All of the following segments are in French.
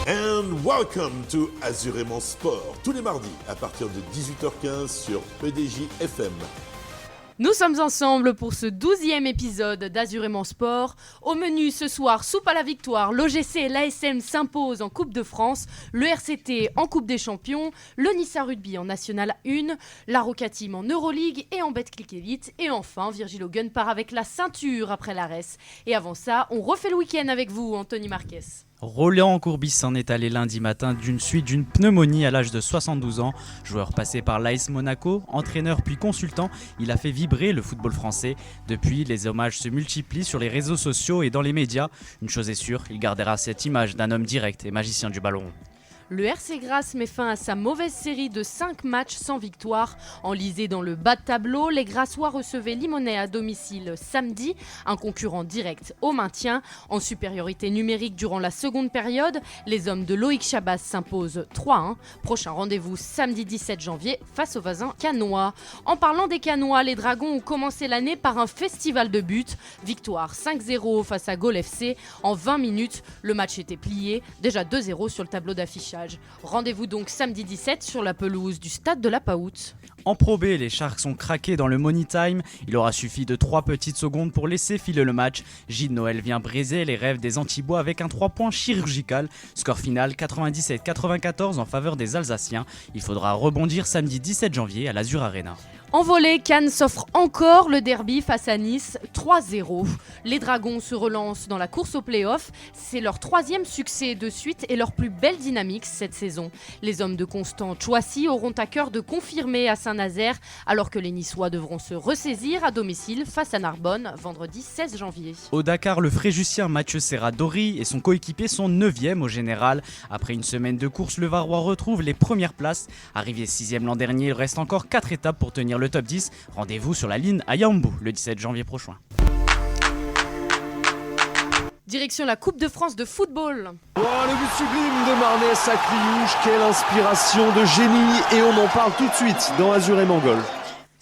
And welcome to Azurément Sport, tous les mardis à partir de 18h15 sur EDJ FM. Nous sommes ensemble pour ce 12e épisode d'Azurément Sport. Au menu ce soir, soupe à la victoire, l'OGC et l'ASM s'imposent en Coupe de France, le RCT en Coupe des Champions, le Nissa Rugby en National 1, la Roca Team en Euroleague et en Betclic Elite. Et enfin, Virgil Hogan part avec la ceinture après l'ARES. Et avant ça, on refait le week-end avec vous, Anthony Marquez. Roland Courbis s'en est allé lundi matin d'une suite d'une pneumonie à l'âge de 72 ans. Joueur passé par l'AS Monaco, entraîneur puis consultant, il a fait vibrer le football français. Depuis, les hommages se multiplient sur les réseaux sociaux et dans les médias. Une chose est sûre, il gardera cette image d'un homme direct et magicien du ballon. Le RC Grasse met fin à sa mauvaise série de 5 matchs sans victoire. Enlisés dans le bas de tableau, les Grassois recevaient Limonest à domicile samedi, un concurrent direct au maintien. En supériorité numérique durant la seconde période, les hommes de Loïc Chabas s'imposent 3-1. Prochain rendez-vous samedi 17 janvier face aux voisins cannois. En parlant des cannois, les Dragons ont commencé l'année par un festival de buts. Victoire 5-0 face à Gaulle FC. En 20 minutes, le match était plié, déjà 2-0 sur le tableau d'affichage. Rendez-vous donc samedi 17 sur la pelouse du stade de la Paoute. En Pro B, les Sharks ont craqué dans le Money Time. Il aura suffi de 3 petites secondes pour laisser filer le match. Gilles Noël vient briser les rêves des Antibois avec un 3 points chirurgical. Score final 97-94 en faveur des Alsaciens. Il faudra rebondir samedi 17 janvier à l'Azur Arena. En volée, Cannes s'offre encore le derby face à Nice, 3-0. Les Dragons se relancent dans la course au play-off. C'est leur 3e succès de suite et leur plus belle dynamique cette saison. Les hommes de Constant Chouassi auront à cœur de confirmer à Saint-Nazaire, alors que les Niçois devront se ressaisir à domicile face à Narbonne, vendredi 16 janvier. Au Dakar, le Fréjusien Mathieu Serradori et son coéquipier sont 9e au général. Après une semaine de course, le Varois retrouve les premières places. Arrivé 6e l'an dernier, il reste encore 4 étapes pour tenir le top 10. Rendez-vous sur la ligne à Yambou le 17 janvier prochain. Direction la Coupe de France de football. Oh, le but sublime de Marnès à Cliouche, quelle inspiration de génie, et on en parle tout de suite dans Azurément Golf.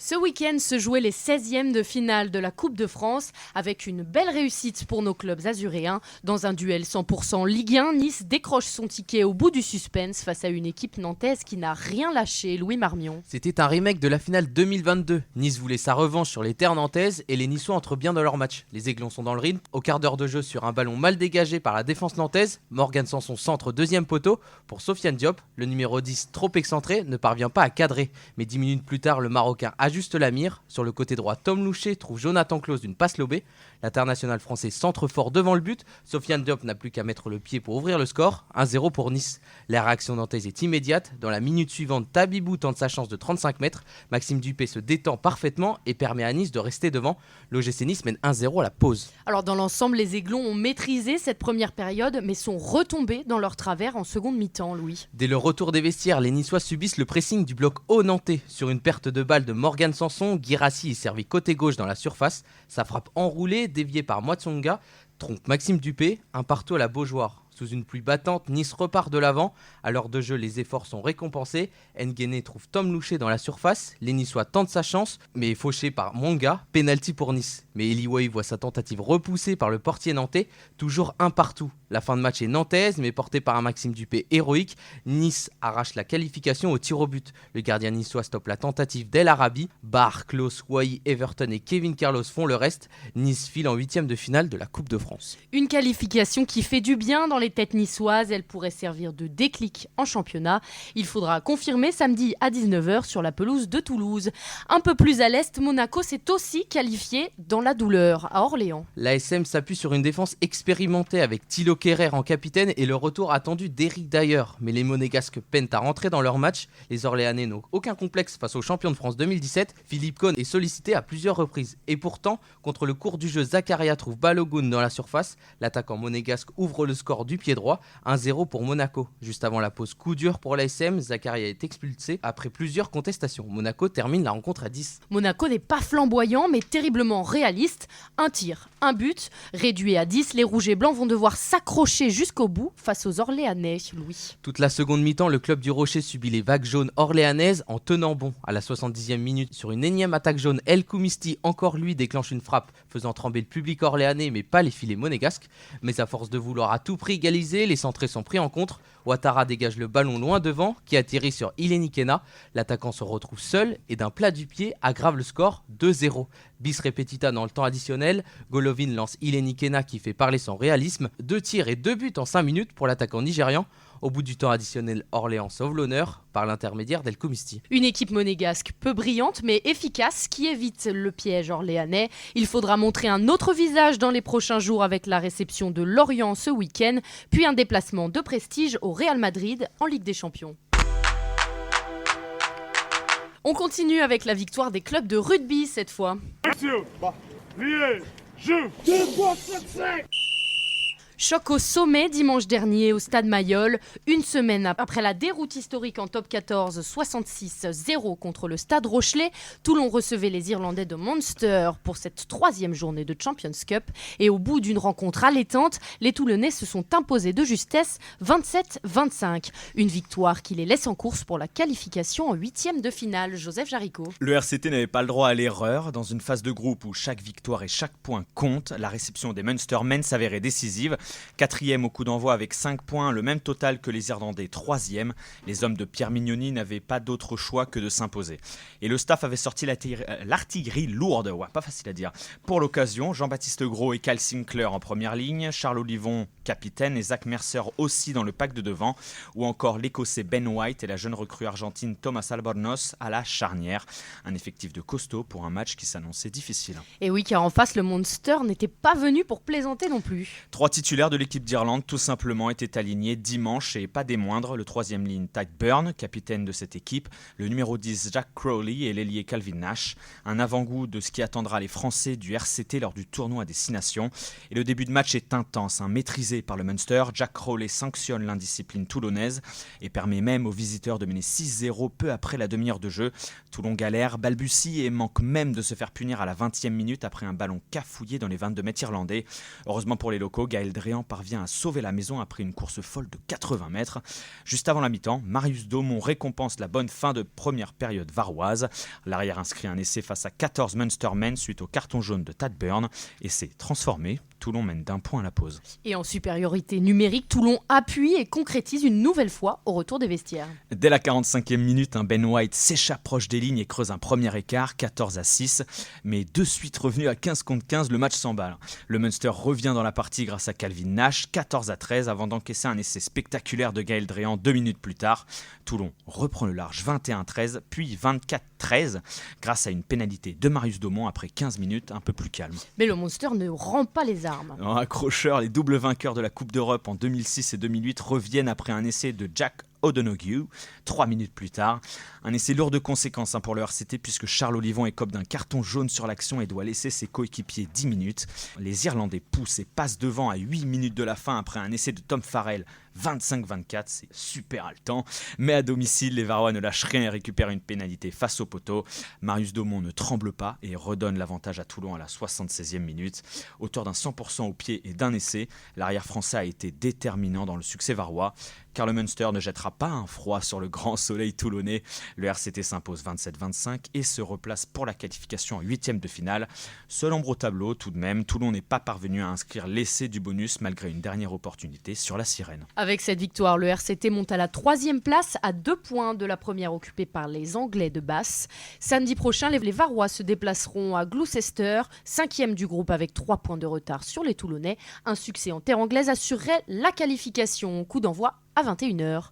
Ce week-end se jouaient les 16e de finale de la Coupe de France avec une belle réussite pour nos clubs azuréens. Dans un duel 100% Ligue 1, Nice décroche son ticket au bout du suspense face à une équipe nantaise qui n'a rien lâché. Louis Marmion. C'était un remake de la finale 2022. Nice voulait sa revanche sur les terres nantaises et les Niçois entrent bien dans leur match. Les Aiglons sont dans le rythme. Au quart d'heure de jeu sur un ballon mal dégagé par la défense nantaise, Morgan Sanson centre deuxième poteau pour Sofiane Diop. Le numéro 10, trop excentré, ne parvient pas à cadrer. Mais 10 minutes plus tard, le Marocain ajuste la mire. Sur le côté droit, Tom Louchet trouve Jonathan Claus d'une passe lobée. L'international français centre fort devant le but. Sofiane Diop n'a plus qu'à mettre le pied pour ouvrir le score. 1-0 pour Nice. La réaction nantaise est immédiate. Dans la minute suivante, Tabibou tente sa chance de 35 mètres. Maxime Dupé se détend parfaitement et permet à Nice de rester devant. L'OGC Nice mène 1-0 à la pause. Alors dans l'ensemble, les Aiglons ont maîtrisé cette première période mais sont retombés dans leur travers en seconde mi-temps, Louis. Dès le retour des vestiaires, les Niçois subissent le pressing du bloc haut nantais. Sur une perte de balle de Morgan Sanson, Guirassi est servi côté gauche dans la surface. Sa frappe enroulée, déviée par Moatsonga, trompe Maxime Dupé, un partout à la Beaujoire. Sous une pluie battante, Nice repart de l'avant. À l'heure de jeu, les efforts sont récompensés. Nguéné trouve Tom Louchet dans la surface. Les Niçois tentent sa chance, mais est fauché par Monga. Penalty pour Nice. Mais Eliway voit sa tentative repoussée par le portier nantais. Toujours un partout. La fin de match est nantaise, mais portée par un Maxime Dupé héroïque. Nice arrache la qualification au tir au but. Le gardien niçois stoppe la tentative d'El Arabi. Barr, Klaus, Wai, Everton et Kevin Carlos font le reste. Nice file en 8e de finale de la Coupe de France. Une qualification qui fait du bien dans les têtes niçoises. Elle pourrait servir de déclic en championnat. Il faudra confirmer samedi à 19h sur la pelouse de Toulouse. Un peu plus à l'est, Monaco s'est aussi qualifié dans la douleur à Orléans. L'ASM s'appuie sur une défense expérimentée avec Thilo Kerrer en capitaine et le retour attendu d'Éric Dayer. Mais les Monégasques peinent à rentrer dans leur match. Les Orléanais n'ont aucun complexe face aux champions de France 2017. Philippe Cohn est sollicité à plusieurs reprises. Et pourtant, contre le cours du jeu, Zakaria trouve Balogun dans la surface. L'attaquant monégasque ouvre le score du pied droit. 1-0 pour Monaco. Juste avant la pause, coup dur pour l'ASM. Zakaria est expulsé après plusieurs contestations. Monaco termine la rencontre à 10. Monaco n'est pas flamboyant mais terriblement réaliste. Un tir, un but. Réduit à 10, les rouges et blancs vont devoir s'accrocher jusqu'au bout face aux Orléanais, Louis. Toute la seconde mi-temps, le club du Rocher subit les vagues jaunes orléanaises en tenant bon. À la 70e minute, sur une énième attaque jaune, El Koumisti, encore lui, déclenche une frappe faisant trembler le public orléanais mais pas les filets monégasques. Mais à force de vouloir à tout prix égaliser, les centrés sont pris en contre. Ouattara dégage le ballon loin devant, qui atterrit sur Ileni Kena. L'attaquant se retrouve seul et d'un plat du pied aggrave le score 2-0. Bis repetita dans le temps additionnel, Golovin lance Ileni Kena qui fait parler son réalisme. 2 tirs et 2 buts en 5 minutes pour l'attaquant nigérian. Au bout du temps additionnel, Orléans sauve l'honneur par l'intermédiaire d'El Koumisti. Une équipe monégasque peu brillante mais efficace qui évite le piège orléanais. Il faudra montrer un autre visage dans les prochains jours avec la réception de Lorient ce week-end, puis un déplacement de prestige au Real Madrid en Ligue des Champions. On continue avec la victoire des clubs de rugby cette fois. Choc au sommet dimanche dernier au Stade Mayol. Une semaine après la déroute historique en top 14 66-0 contre le Stade Rochelet, Toulon recevait les Irlandais de Munster pour cette 3e journée de Champions Cup. Et au bout d'une rencontre allaitante, les Toulonnais se sont imposés de justesse 27-25. Une victoire qui les laisse en course pour la qualification en 8e de finale. Joseph Jaricot. Le RCT n'avait pas le droit à l'erreur. Dans une phase de groupe où chaque victoire et chaque point compte, la réception des Munstermen s'avérait décisive. 4e au coup d'envoi avec 5 points, le même total que les Irlandais 3e. Les hommes de Pierre Mignoni n'avaient pas d'autre choix que de s'imposer. Et le staff avait sorti l'artillerie lourde, pas facile à dire. Pour l'occasion, Jean-Baptiste Gros et Cal Sinclair en première ligne, Charles Olivon capitaine et Zach Mercer aussi dans le pack de devant, ou encore l'Écossais Ben White et la jeune recrue argentine Thomas Albornoz à la charnière. Un effectif de costaud pour un match qui s'annonçait difficile. Et oui, car en face, le Munster n'était pas venu pour plaisanter non plus. 3 titulaires de l'équipe d'Irlande tout simplement étaient alignés dimanche et pas des moindres. Le 3e ligne Tadhg Beirne, capitaine de cette équipe, le numéro 10 Jack Crowley et l'ailier Calvin Nash. Un avant-goût de ce qui attendra les Français du RCT lors du tournoi des 6 nations. Et le début de match est intense, maîtrisé par le Munster. Jack Crowley sanctionne l'indiscipline toulonnaise et permet même aux visiteurs de mener 6-0 peu après la demi-heure de jeu. Toulon galère, balbutie et manque même de se faire punir à la 20e minute après un ballon cafouillé dans les 22 mètres irlandais. Heureusement pour les locaux, Gaël Dréan parvient à sauver la maison après une course folle de 80 mètres. Juste avant la mi-temps, Marius Daumont récompense la bonne fin de première période varoise. L'arrière inscrit un essai face à 14 Munstermen suite au carton jaune de Tadhg Beirne et s'est transformé. Toulon mène d'1 point à la pause. Et en supériorité numérique, Toulon appuie et concrétise une nouvelle fois au retour des vestiaires. Dès la 45e minute, un Ben White s'échappe proche des lignes et creuse un premier écart, 14-6. Mais de suite revenu à 15 contre 15, le match s'emballe. Le Munster revient dans la partie grâce à Calvin Nash, 14-13, avant d'encaisser un essai spectaculaire de Gaël Dréan 2 minutes plus tard. Toulon reprend le large 21-13, puis 24-13, grâce à une pénalité de Marius Daumont après 15 minutes un peu plus calme. Mais le Munster ne rend pas les armes. En accrocheur, les doubles vainqueurs de la Coupe d'Europe en 2006 et 2008 reviennent après un essai de Jack O'Donoghue, 3 minutes plus tard. Un essai lourd de conséquences pour le RCT puisque Charles Olivon écope d'un carton jaune sur l'action et doit laisser ses coéquipiers 10 minutes. Les Irlandais poussent et passent devant à 8 minutes de la fin après un essai de Tom Farrell, 25-24, c'est super haletant. Mais à domicile, les Varois ne lâchent rien et récupèrent une pénalité face au poteau. Marius Daumont ne tremble pas et redonne l'avantage à Toulon à la 76e minute. Auteur d'un 100% au pied et d'un essai, l'arrière français a été déterminant dans le succès varois. Car le Munster ne jettera pas un froid sur le grand soleil toulonnais. Le RCT s'impose 27-25 et se replace pour la qualification en 8e de finale. Seul ombre au tableau tout de même, Toulon n'est pas parvenu à inscrire l'essai du bonus malgré une dernière opportunité sur la sirène. Avec cette victoire, le RCT monte à la 3e place à 2 points de la première occupée par les Anglais de Basse. Samedi prochain, les Varois se déplaceront à Gloucester, 5e du groupe avec 3 points de retard sur les Toulonnais. Un succès en terre anglaise assurerait la qualification. Coup d'envoi à 21h.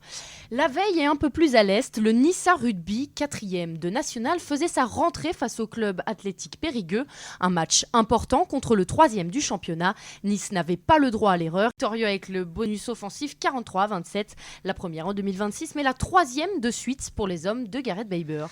La veille et un peu plus à l'est, le Nissa Rugby, 4e de National, faisait sa rentrée face au club athlétique Périgueux. Un match important contre le 3e du championnat. Nice n'avait pas le droit à l'erreur. Victorieux avec le bonus offensif 43-27. La première en 2026, mais la 3e de suite pour les hommes de Gareth Baber.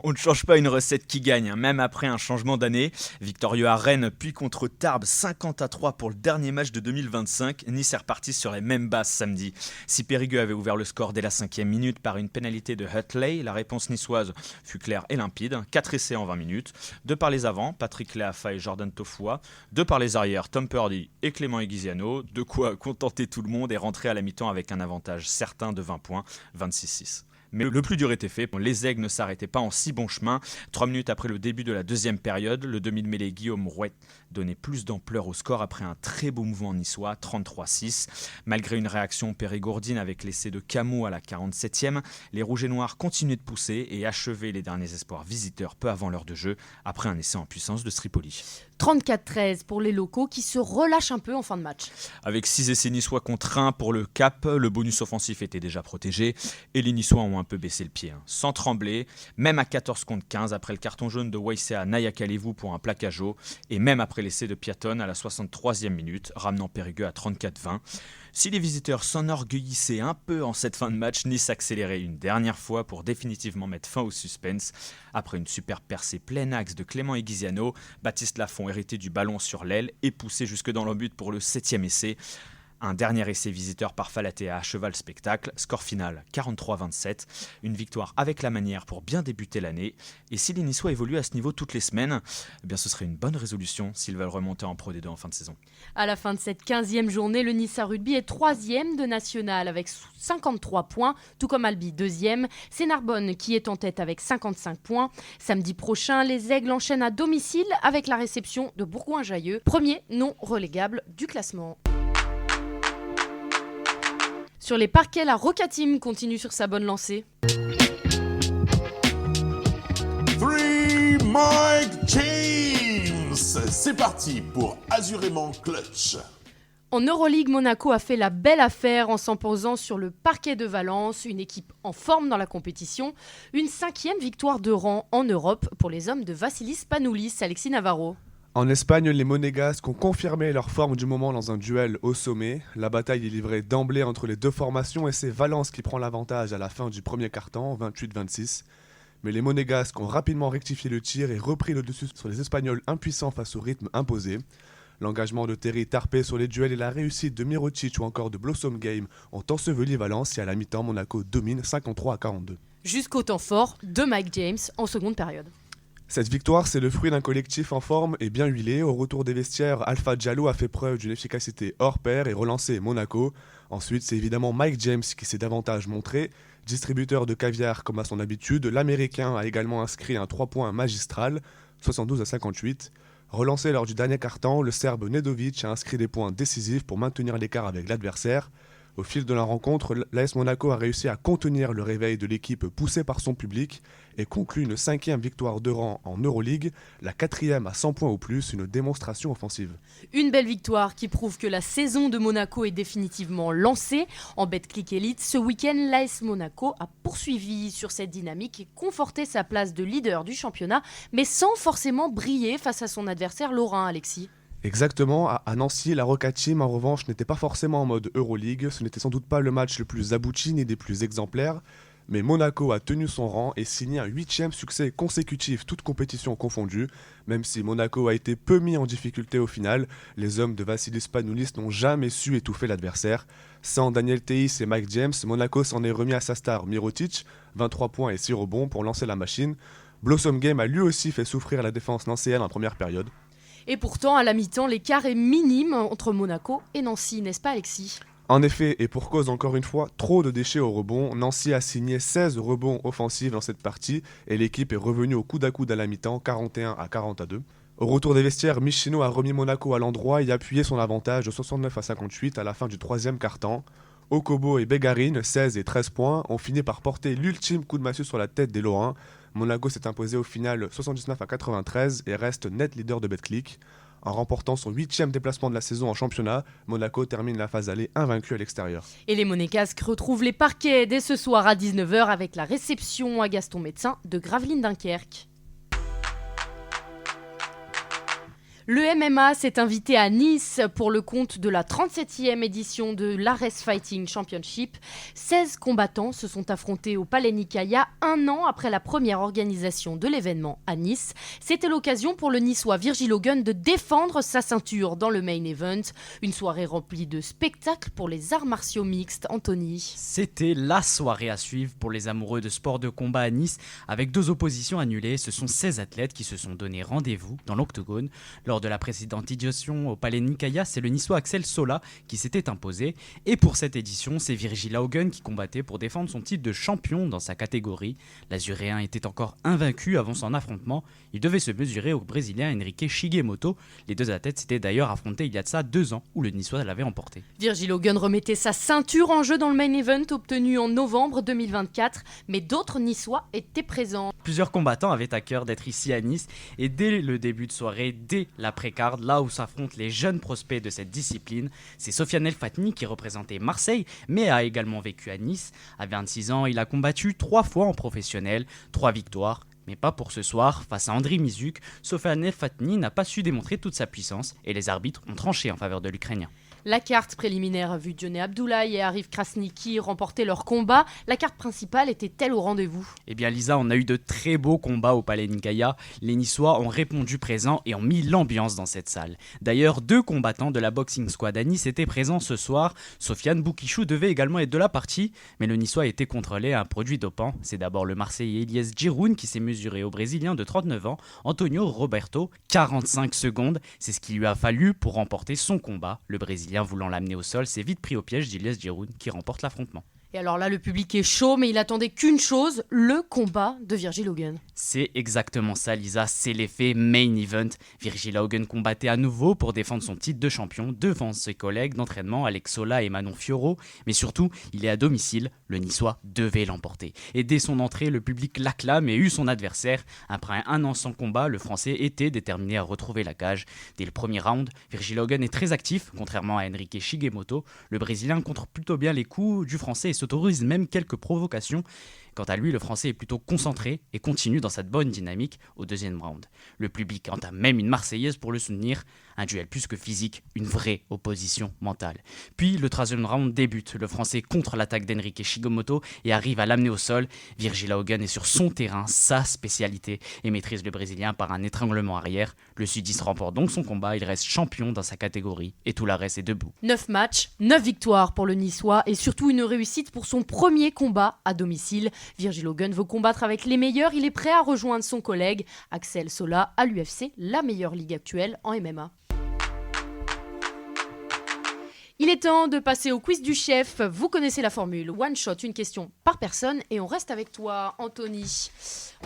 On ne change pas une recette qui gagne, même après un changement d'année. Victorieux à Rennes, puis contre Tarbes, 50-3 pour le dernier match de 2025. Nice est reparti sur les mêmes bases samedi. Si Périgueux avait ouvert le score dès la 5e minute par une pénalité de Hutley, la réponse niçoise fut claire et limpide. 4 essais en 20 minutes. 2 par les avants, Patrick Leafa et Jordan Tofua. 2 par les arrières, Tom Purdy et Clément Eguiziano. De quoi contenter tout le monde et rentrer à la mi-temps avec un avantage certain de 20 points, 26-6. Mais le plus dur était fait. Les Aigles ne s'arrêtaient pas en si bon chemin. 3 minutes après le début de la 2e période, le demi de mêlée Guillaume Rouet donner plus d'ampleur au score après un très beau mouvement niçois, 33-6. Malgré une réaction périgourdine avec l'essai de Camus à la 47e, les Rouges et Noirs continuaient de pousser et achevaient les derniers espoirs visiteurs peu avant l'heure de jeu, après un essai en puissance de Stripoli. 34-13 pour les locaux qui se relâchent un peu en fin de match. Avec 6 essais niçois contre 1 pour le Cap, le bonus offensif était déjà protégé et les Niçois ont un peu baissé le pied, sans trembler, même à 14 contre 15 après le carton jaune de Waïsea Nayakalevu pour un plaquageau et même après l'essai de Piaton à la 63e minute, ramenant Périgueux à 34-20. Si les visiteurs s'enorgueillissaient un peu en cette fin de match, Nice accélérait une dernière fois pour définitivement mettre fin au suspense. Après une superbe percée plein axe de Clément Eguiziano, Baptiste Lafont héritait du ballon sur l'aile et poussé jusque dans le but pour le 7e essai. Un dernier essai visiteur par Falatea à cheval spectacle, score final 43-27, une victoire avec la manière pour bien débuter l'année. Et si les Niçois évoluent à ce niveau toutes les semaines, eh bien ce serait une bonne résolution s'ils veulent remonter en Pro D2 en fin de saison. À la fin de cette 15e journée, le Nice Rugby est 3e de national avec 53 points, tout comme Albi 2e. C'est Narbonne qui est en tête avec 55 points. Samedi prochain, les Aigles enchaînent à domicile avec la réception de Bourgoin-Jallieu, premier non relégable du classement. Sur les parquets, la Roca Team continue sur sa bonne lancée. 3 Mike James. C'est parti pour Azurément Clutch. En Euroleague, Monaco a fait la belle affaire en s'imposant sur le parquet de Valence, une équipe en forme dans la compétition. Une 5e victoire de rang en Europe pour les hommes de Vassilis Panoulis, Alexis Navarro. En Espagne, les Monégasques ont confirmé leur forme du moment dans un duel au sommet. La bataille est livrée d'emblée entre les deux formations et c'est Valence qui prend l'avantage à la fin du premier quart-temps, 28-26. Mais les Monégasques ont rapidement rectifié le tir et repris le dessus sur les Espagnols impuissants face au rythme imposé. L'engagement de Terry Tarpé sur les duels et la réussite de Mirotic ou encore de Blossom Game ont enseveli Valence et à la mi-temps, Monaco domine 53-42. Jusqu'au temps fort de Mike James en seconde période. Cette victoire, c'est le fruit d'un collectif en forme et bien huilé. Au retour des vestiaires, Alpha Diallo a fait preuve d'une efficacité hors pair et relancé Monaco. Ensuite, c'est évidemment Mike James qui s'est davantage montré. Distributeur de caviar comme à son habitude, l'Américain a également inscrit un 3 points magistral, 72-58. Relancé lors du dernier quart-temps, le Serbe Nedovic a inscrit des points décisifs pour maintenir l'écart avec l'adversaire. Au fil de la rencontre, l'AS Monaco a réussi à contenir le réveil de l'équipe poussée par son public et conclut une 5e victoire de rang en Euroleague, la 4e à 100 points ou plus, une démonstration offensive. Une belle victoire qui prouve que la saison de Monaco est définitivement lancée. En Betclic Elite, ce week-end, l'AS Monaco a poursuivi sur cette dynamique et conforté sa place de leader du championnat, mais sans forcément briller face à son adversaire lorrain, Alexis. Exactement, à Nancy, la Roca Team en revanche n'était pas forcément en mode Euroleague, ce n'était sans doute pas le match le plus abouti ni des plus exemplaires, mais Monaco a tenu son rang et signé un 8e succès consécutif, toutes compétitions confondues. Même si Monaco a été peu mis en difficulté au final, les hommes de Vassilis Panoulis n'ont jamais su étouffer l'adversaire. Sans Daniel Theis et Mike James, Monaco s'en est remis à sa star Mirotic, 23 points et 6 rebonds pour lancer la machine. Blossom Game a lui aussi fait souffrir la défense nancéenne en première période. Et pourtant, à la mi-temps, l'écart est minime entre Monaco et Nancy, n'est-ce pas Alexis ? En effet, et pour cause encore une fois, trop de déchets au rebond, Nancy a signé 16 rebonds offensifs dans cette partie et l'équipe est revenue au coude à coude à la mi-temps, 41-42. Au retour des vestiaires, Michino a remis Monaco à l'endroit et appuyé son avantage de 69-58 à la fin du troisième quart-temps. Okobo et Bégarine, 16 et 13 points, ont fini par porter l'ultime coup de massue sur la tête des Lorrains. Monaco s'est imposé au final 79-93 et reste net leader de Betclic. En remportant son 8e déplacement de la saison en championnat, Monaco termine la phase aller invaincu à l'extérieur. Et les Monégasques retrouvent les parquets dès ce soir à 19h avec la réception à Gaston Médecin de Gravelines Dunkerque. Le MMA s'est invité à Nice pour le compte de la 37e édition de l'Ares Fighting Championship. 16 combattants se sont affrontés au Palais Nicaïa un an après la première organisation de l'événement à Nice. C'était l'occasion pour le Niçois Virgil Hogan de défendre sa ceinture dans le main event. Une soirée remplie de spectacles pour les arts martiaux mixtes. Anthony. C'était la soirée à suivre pour les amoureux de sport de combat à Nice. Avec 2 oppositions annulées, ce sont 16 athlètes qui se sont donné rendez-vous dans l'octogone lors Lors de la précédente édition au Palais Nicaïa, c'est le Niçois Axel Sola qui s'était imposé. Et pour cette édition, c'est Virgil Haugen qui combattait pour défendre son titre de champion dans sa catégorie. L'Azuréen était encore invaincu avant son affrontement. Il devait se mesurer au Brésilien Henrique Shigemoto. Les deux athlètes s'étaient d'ailleurs affrontés il y a de ça 2 ans où le Niçois l'avait emporté. Virgil Haugen remettait sa ceinture en jeu dans le main event obtenu en novembre 2024, mais d'autres Niçois étaient présents. Plusieurs combattants avaient à cœur d'être ici à Nice et dès le début de soirée, dès l'après-card, là où s'affrontent les jeunes prospects de cette discipline, c'est Sofiane El Fatni qui représentait Marseille mais a également vécu à Nice. À 26 ans, il a combattu 3 fois en professionnel, 3 victoires. Mais pas pour ce soir, face à Andriy Mizuk, Sofiane El Fatni n'a pas su démontrer toute sa puissance et les arbitres ont tranché en faveur de l'Ukrainien. La carte préliminaire a vu Johnny Abdoulaye et Arif Krasniki remporter leur combat. La carte principale était-elle au rendez-vous ? Eh bien Lisa, on a eu de très beaux combats au Palais Nicaïa. Les Niçois ont répondu présents et ont mis l'ambiance dans cette salle. D'ailleurs, 2 combattants de la Boxing Squad à Nice étaient présents ce soir. Sofiane Boukichou devait également être de la partie, mais le Niçois a été contrôlé à un produit dopant. C'est d'abord le Marseillais Elias Giroun qui s'est mesuré au Brésilien de 39 ans, Antonio Roberto. 45 secondes, c'est ce qu'il lui a fallu pour remporter son combat. Le Brésilien voulant l'amener au sol, s'est vite pris au piège d'Elias Giroun qui remporte l'affrontement. Et alors là, le public est chaud, mais il attendait qu'une chose, le combat de Virgil Haugen. C'est exactement ça, Lisa, c'est l'effet main event. Virgil Haugen combattait à nouveau pour défendre son titre de champion devant ses collègues d'entraînement Alex Sola et Manon Fiorot. Mais surtout, il est à domicile, le Niçois devait l'emporter. Et dès son entrée, le public l'acclame et eut son adversaire. Après un an sans combat, le Français était déterminé à retrouver la cage. Dès le premier round, Virgil Haugen est très actif, contrairement à Henrique Shigemoto. Le Brésilien contre plutôt bien les coups du Français et s'autorise même quelques provocations. Quant à lui, le Français est plutôt concentré et continue dans cette bonne dynamique au deuxième round. Le public entame même une Marseillaise pour le soutenir. Un duel plus que physique, une vraie opposition mentale. Puis le troisième round débute. Le Français contre l'attaque d'Henrique Shigemoto et arrive à l'amener au sol. Virgil Haugen est sur son terrain, sa spécialité, et maîtrise le Brésilien par un étranglement arrière. Le sudiste remporte donc son combat, il reste champion dans sa catégorie et tout la reste est debout. 9 matchs, 9 victoires pour le Niçois et surtout une réussite pour son premier combat à domicile. Virgil Haugen veut combattre avec les meilleurs, il est prêt à rejoindre son collègue Axel Sola à l'UFC, la meilleure ligue actuelle en MMA. Il est temps de passer au quiz du chef. Vous connaissez la formule, one shot, une question par personne et on reste avec toi, Anthony.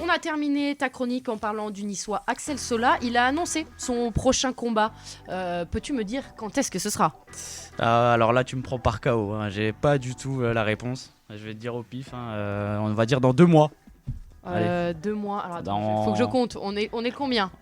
On a terminé ta chronique en parlant du Niçois Axel Sola. Il a annoncé son prochain combat. Peux-tu me dire quand est-ce que ce sera ? Alors là, tu me prends par KO, hein. J'ai pas du tout la réponse. Je vais te dire au pif, hein. On va dire dans 2 mois. 2 mois, alors attends, faut que je compte. On est combien ?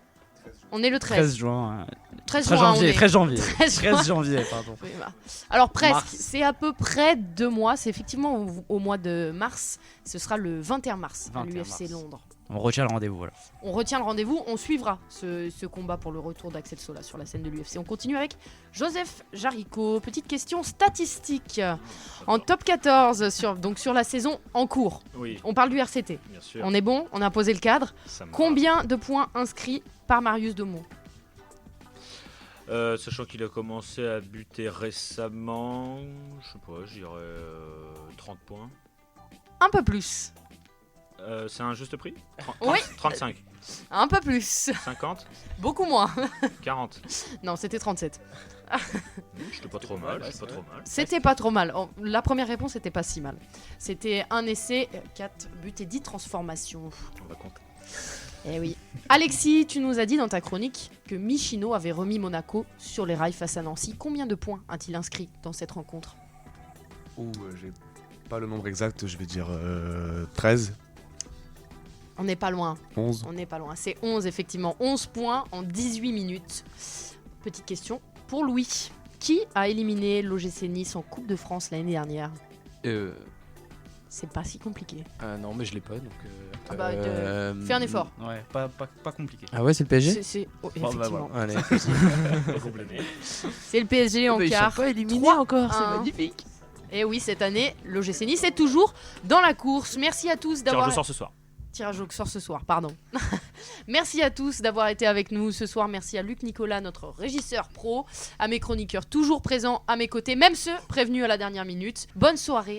On est le 13. 13 juin. 13 janvier. 13 juin. janvier, pardon. Oui, bah. Alors presque, Mars. c'est à peu près 2 mois. C'est effectivement au mois de mars. Ce sera le 21 mars à 21 l'UFC mars. Londres. On retient le rendez-vous, voilà. On retient le rendez-vous, on suivra ce combat pour le retour d'Axel Sola sur la scène de l'UFC. On continue avec Joseph Jaricot. Petite question statistique. En top 14, sur la saison en cours, Oui, on parle du RCT. bien sûr. On est bon, on a posé le cadre. Ça me va. Combien de points inscrits par Marius Demont ? Sachant qu'il a commencé à buter récemment, je sais pas, je dirais 30 points. Un peu plus. C'est un juste prix Oui. 35, Un peu plus. 50, Beaucoup moins. 40. Non, c'était 37. J'étais pas trop mal, j'étais pas trop mal. C'était pas trop mal. La première réponse était pas si mal. C'était un essai, 4 buts et 10 transformations. On va compter. Eh oui. Alexis, tu nous as dit dans ta chronique que Michino avait remis Monaco sur les rails face à Nancy. Combien de points a-t-il inscrit dans cette rencontre ? J'ai pas le nombre exact, je vais dire 13, On n'est pas loin. 11. On n'est pas loin. C'est 11 effectivement. 11 points en 18 minutes. Petite question pour Louis. Qui a éliminé l'OGC Nice en Coupe de France l'année dernière ? C'est pas si compliqué. Non, mais je l'ai pas donc. Ah bah, fais un effort. Ouais, pas compliqué. Ah ouais, c'est le PSG. Effectivement. Allez. C'est le PSG en Ils sont quart. pas éliminés 3-1. encore, c'est magnifique. Et oui, cette année, l'OGC Nice est toujours dans la course. Merci à tous d'avoir... Tirage au sort ce soir. Tirage au sort ce soir, pardon. Merci à tous d'avoir été avec nous ce soir. Merci à Luc Nicolas, notre régisseur pro, à mes chroniqueurs toujours présents à mes côtés, même ceux prévenus à la dernière minute. Bonne soirée